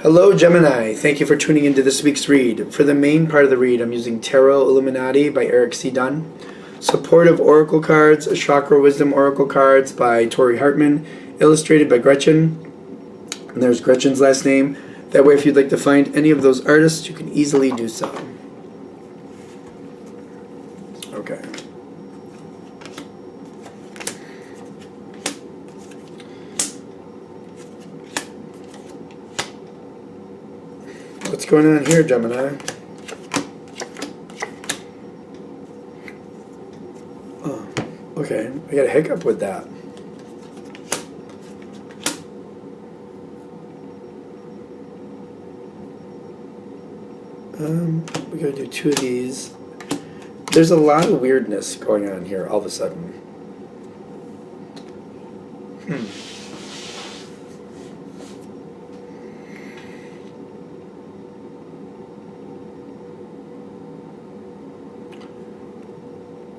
Hello, Gemini. Thank you for tuning into this week's read. For the main part of the read, I'm using Tarot Illuminati by Eric C. Dunn, supportive oracle cards, chakra wisdom oracle cards by Tori Hartman, illustrated by Gretchen. And there's Gretchen's last name. That way, if you'd like to find any of those artists, you can easily do so. Okay. What's going on here, Gemini? Oh, okay. I got a hiccup with that. We gotta do two of these. There's a lot of weirdness going on here all of a sudden.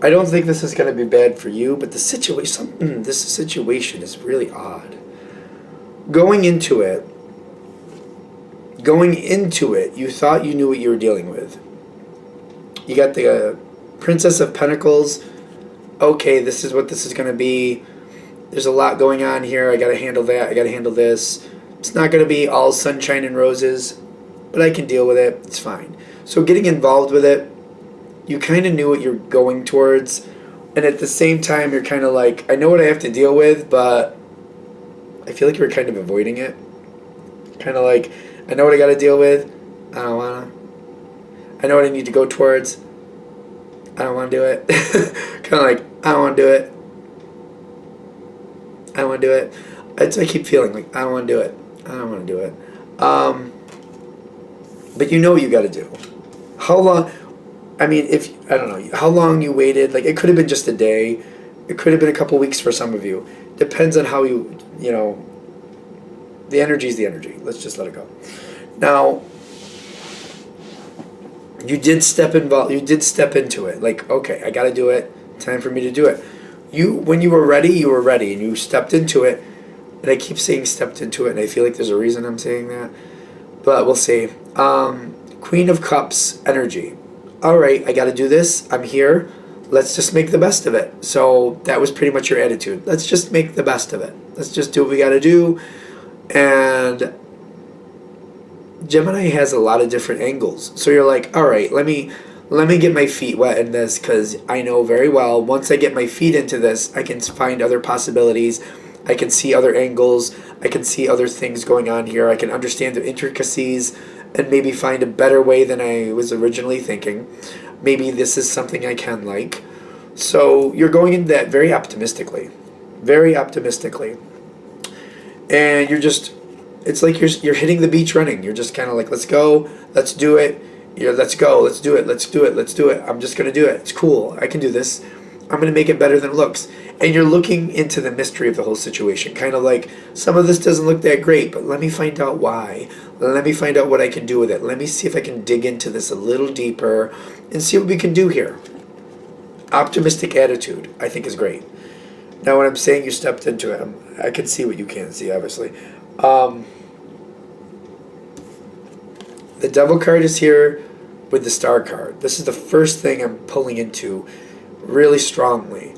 I don't think this is going to be bad for you, but the situation, this situation is really odd. Going into it, you thought you knew what you were dealing with. You got the Princess of Pentacles. Okay, this is what this is going to be. There's a lot going on here. I got to handle that. I got to handle this. It's not going to be all sunshine and roses, but I can deal with it. It's fine. So getting involved with it, you kind of knew what you're going towards, and at the same time, you're kind of like, I know what I have to deal with, but I feel like you're kind of avoiding it. Kind of like, I know what I got to deal with. I don't want to. I know what I need to go towards. I don't want to do it. Kind of like, I don't want to do it. I don't want to do it. I keep feeling like, I don't want to do it. I don't want to do it. But you know what you got to do. How long... I mean, I don't know how long you waited. Like, it could have been just a day. It could have been a couple weeks for some of you. Depends on how you know, the energy is the energy. Let's just let it go. Now, you did step into it. Like, okay, I got to do it. Time for me to do it. When you were ready, and you stepped into it. And I keep saying stepped into it, and I feel like there's a reason I'm saying that. But we'll see. Queen of Cups energy. All right, I got to do this. I'm here. Let's just make the best of it. So that was pretty much your attitude. Let's just make the best of it. Let's just do what we got to do. And Gemini has a lot of different angles. So you're like, all right, let me get my feet wet in this, because I know very well once I get my feet into this, I can find other possibilities. I can see other angles. I can see other things going on here. I can understand the intricacies and maybe find a better way than I was originally thinking. Maybe this is something I can like. So you're going into that very optimistically. Very optimistically. And it's like you're hitting the beach running. You're just kind of like, let's go, let's do it. Let's go, let's do it, let's do it, let's do it. I'm just going to do it. It's cool. I can do this. I'm going to make it better than it looks. And you're looking into the mystery of the whole situation. Kind of like, some of this doesn't look that great, but let me find out why. Let me find out what I can do with it. Let me see if I can dig into this a little deeper and see what we can do here. Optimistic attitude, I think, is great. Now, when I'm saying you stepped into it, I can see what you can't see, obviously. The Devil card is here with the Star card. This is the first thing I'm pulling into really strongly.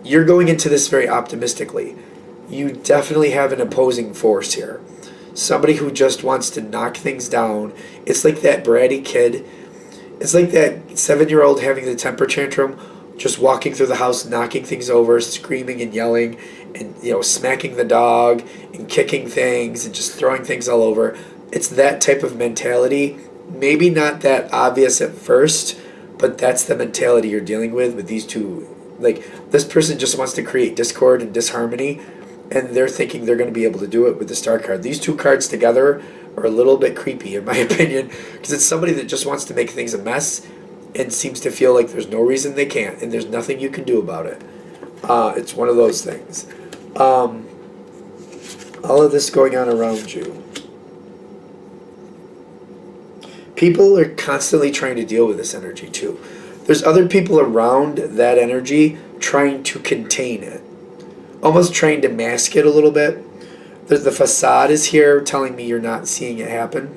You're going into this very optimistically. You definitely have an opposing force here. Somebody who just wants to knock things down. It's like that bratty kid. It's like that 7-year-old having the temper tantrum, just walking through the house, knocking things over, screaming and yelling, and smacking the dog and kicking things and just throwing things all over. It's that type of mentality. Maybe not that obvious at first, but that's the mentality you're dealing with these two. Like, this person just wants to create discord and disharmony, and they're thinking they're going to be able to do it with the Star card. These two cards together are a little bit creepy, in my opinion, because it's somebody that just wants to make things a mess and seems to feel like there's no reason they can't, and there's nothing you can do about it. It's one of those things. All of this going on around you. People are constantly trying to deal with this energy too. There's other people around that energy trying to contain it, almost trying to mask it a little bit. The facade is here telling me you're not seeing it happen.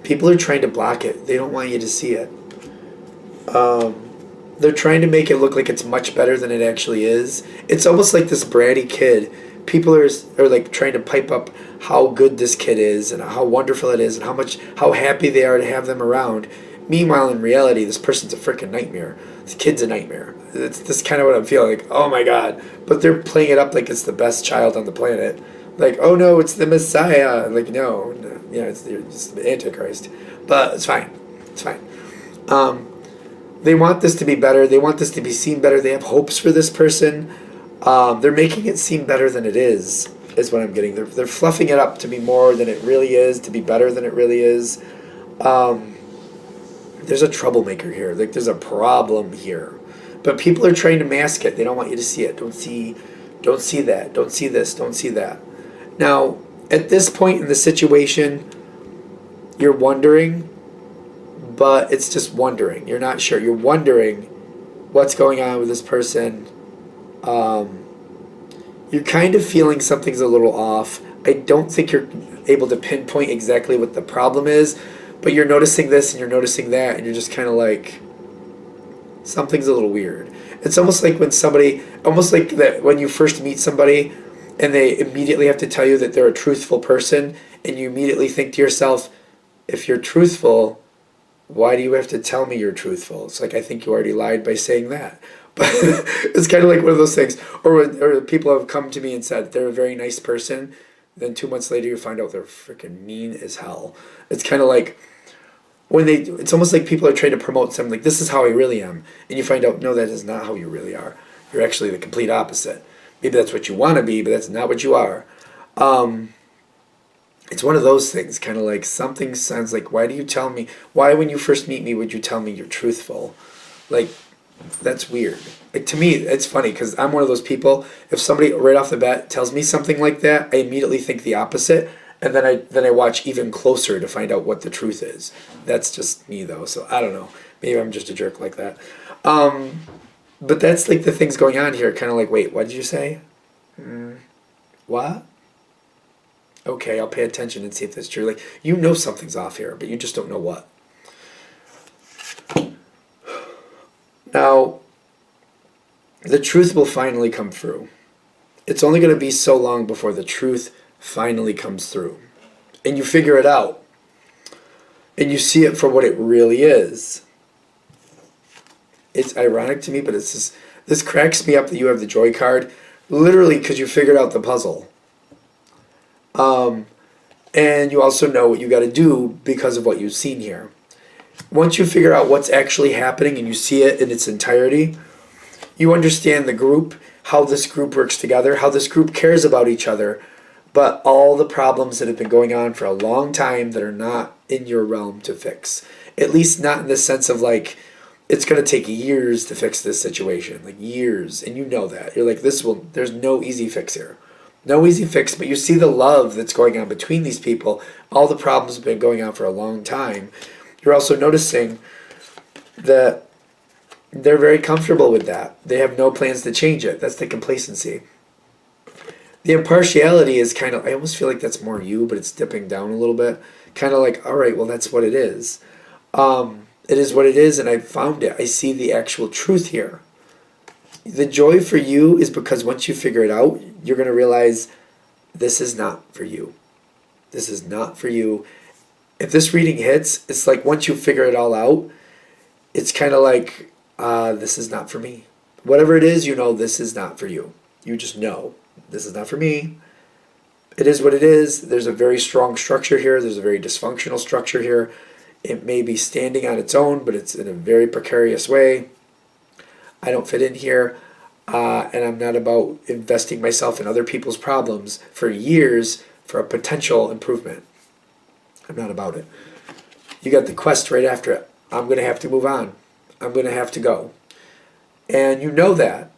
People are trying to block it. They don't want you to see it. They're trying to make it look like it's much better than it actually is. It's almost like this bratty kid. People are like trying to pipe up how good this kid is and how wonderful it is and how happy they are to have them around. Meanwhile, in reality, this person's a freaking nightmare. This kid's a nightmare. That's kind of what I'm feeling like. Oh my God! But they're playing it up like it's the best child on the planet. Like, oh no, it's the Messiah. Like, no, it's the Antichrist. But it's fine. It's fine. They want this to be better. They want this to be seen better. They have hopes for this person. They're making it seem better than it is what I'm getting. They're fluffing it up to be more than it really is, to be better than it really is. There's a troublemaker here. Like, there's a problem here. But people are trying to mask it. They don't want you to see it. Don't see that. Don't see this. Don't see that. Now, at this point in the situation, you're wondering, but it's just wondering. You're not sure. You're wondering what's going on with this person. You're kind of feeling something's a little off. I don't think you're able to pinpoint exactly what the problem is, but you're noticing this and you're noticing that, and you're just kind of like, something's a little weird. It's almost like when you first meet somebody and they immediately have to tell you that they're a truthful person, and you immediately think to yourself, if you're truthful, why do you have to tell me you're truthful? It's like, I think you already lied by saying that. But it's kind of like one of those things. Or people have come to me and said they're a very nice person. Then 2 months later you find out they're freaking mean as hell. It's kind of like it's almost like people are trying to promote something like, this is how I really am. And you find out, no, that is not how you really are. You're actually the complete opposite. Maybe that's what you want to be, but that's not what you are. It's one of those things, kind of like something sounds like, why when you first meet me would you tell me you're truthful? Like, that's weird. Like, to me, it's funny because I'm one of those people, if somebody right off the bat tells me something like that, I immediately think the opposite, and then I watch even closer to find out what the truth is. That's just me, though, so I don't know. Maybe I'm just a jerk like that. But that's like the things going on here, kind of like, wait, what did you say? What? Okay, I'll pay attention and see if that's true. Like, you know something's off here, but you just don't know what. Now, the truth will finally come through. It's only going to be so long before the truth finally comes through. And you figure it out. And you see it for what it really is. It's ironic to me, but this cracks me up that you have the joy card, literally because you figured out the puzzle. And you also know what you got to do because of what you've seen here. Once you figure out what's actually happening and you see it in its entirety, you understand the group, how this group works together, how this group cares about each other, but all the problems that have been going on for a long time that are not in your realm to fix. At least not in the sense of like, it's going to take years to fix this situation, like years, and you know that. You're like, there's no easy fix here. No easy fix, but you see the love that's going on between these people. All the problems have been going on for a long time. You're also noticing that they're very comfortable with that. They have no plans to change it. That's the complacency. The impartiality is kind of, I almost feel like that's more you, but it's dipping down a little bit. Kind of like, all right, well, that's what it is. It is what it is, and I found it. I see the actual truth here. The joy for you is because once you figure it out, you're going to realize this is not for you. This is not for you. If this reading hits, it's like once you figure it all out, it's kind of like, this is not for me. Whatever it is, you know this is not for you. You just know this is not for me. It is what it is. There's a very strong structure here. There's a very dysfunctional structure here. It may be standing on its own, but it's in a very precarious way. I don't fit in here, and I'm not about investing myself in other people's problems for years for a potential improvement. I'm not about it. You got the quest right after it. I'm going to have to move on. I'm going to have to go. And you know that.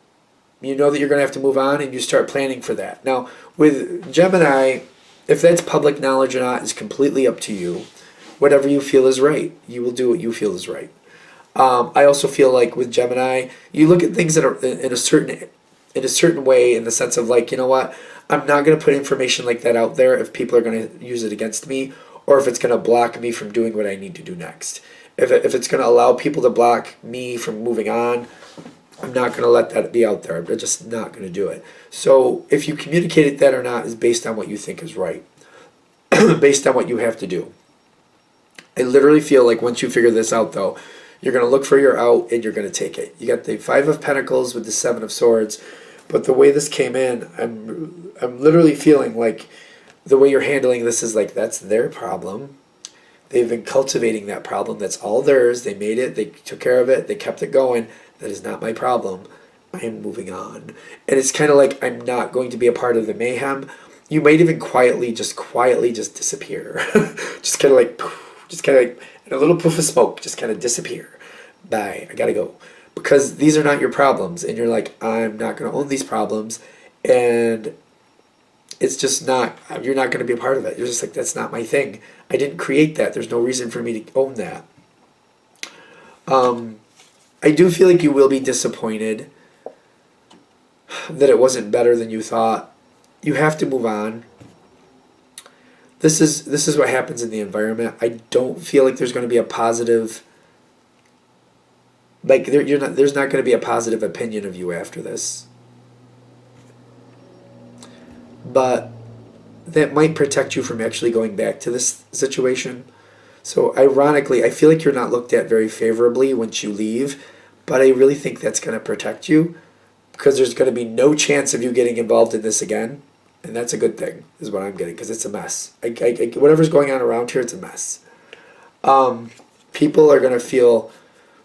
You know that you're going to have to move on, and you start planning for that. Now, with Gemini, if that's public knowledge or not is completely up to you. Whatever you feel is right. You will do what you feel is right. I also feel like with Gemini, you look at things that are in a certain in a certain way, in the sense of like, you know what, I'm not going to put information like that out there if people are going to use it against me, or if it's going to block me from doing what I need to do next. If it's going to allow people to block me from moving on, I'm not going to let that be out there. I'm just not going to do it. So if you communicated that or not is based on what you think is right, based on what you have to do. I literally feel like once you figure this out, though, you're going to look for your out and you're going to take it. You got the Five of Pentacles with the Seven of Swords, but the way this came in, I'm literally feeling like the way you're handling this is like that's their problem. They've been cultivating that problem. That's all theirs. They made it. They took care of it. They kept it going. That is not my problem. I am moving on. And it's kind of like I'm not going to be a part of the mayhem. You might even quietly just disappear. Just kind of like, in a little puff of smoke, just kind of disappear. Bye. I gotta go. Because these are not your problems. And you're like, I'm not going to own these problems. And it's just not, you're not going to be a part of it. You're just like, that's not my thing. I didn't create that. There's no reason for me to own that. I do feel like you will be disappointed that it wasn't better than you thought. You have to move on. This is what happens in the environment. I don't feel like there's going to be a positive, like there's not going to be a positive opinion of you after this. But that might protect you from actually going back to this situation. So ironically, I feel like you're not looked at very favorably once you leave, but I really think that's going to protect you because there's going to be no chance of you getting involved in this again. And that's a good thing, is what I'm getting, because it's a mess. Whatever's going on around here, it's a mess. People are going to feel,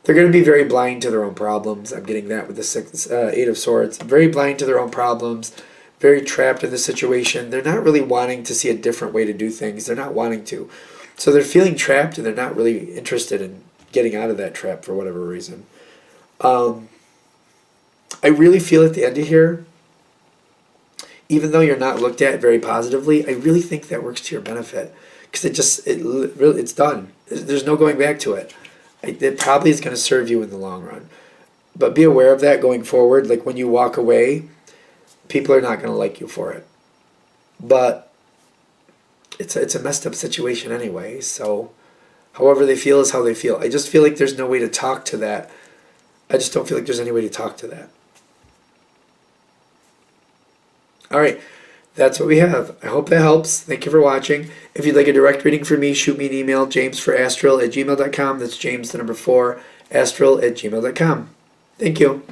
they're going to be very blind to their own problems. I'm getting that with the Eight of Swords. Very blind to their own problems, very trapped in the situation. They're not really wanting to see a different way to do things. They're not wanting to. So they're feeling trapped, and they're not really interested in getting out of that trap for whatever reason. I really feel at the end of here, even though you're not looked at very positively, I really think that works to your benefit. Because it's done. There's no going back to it. It probably is going to serve you in the long run. But be aware of that going forward. Like when you walk away, people are not going to like you for it. But it's a messed up situation anyway. So however they feel is how they feel. I just feel like there's no way to talk to that. I just don't feel like there's any way to talk to that. All right, that's what we have. I hope that helps. Thank you for watching. If you'd like a direct reading from me, shoot me an email, jamesforastral@gmail.com. That's James, the number 4, astral@gmail.com. Thank you.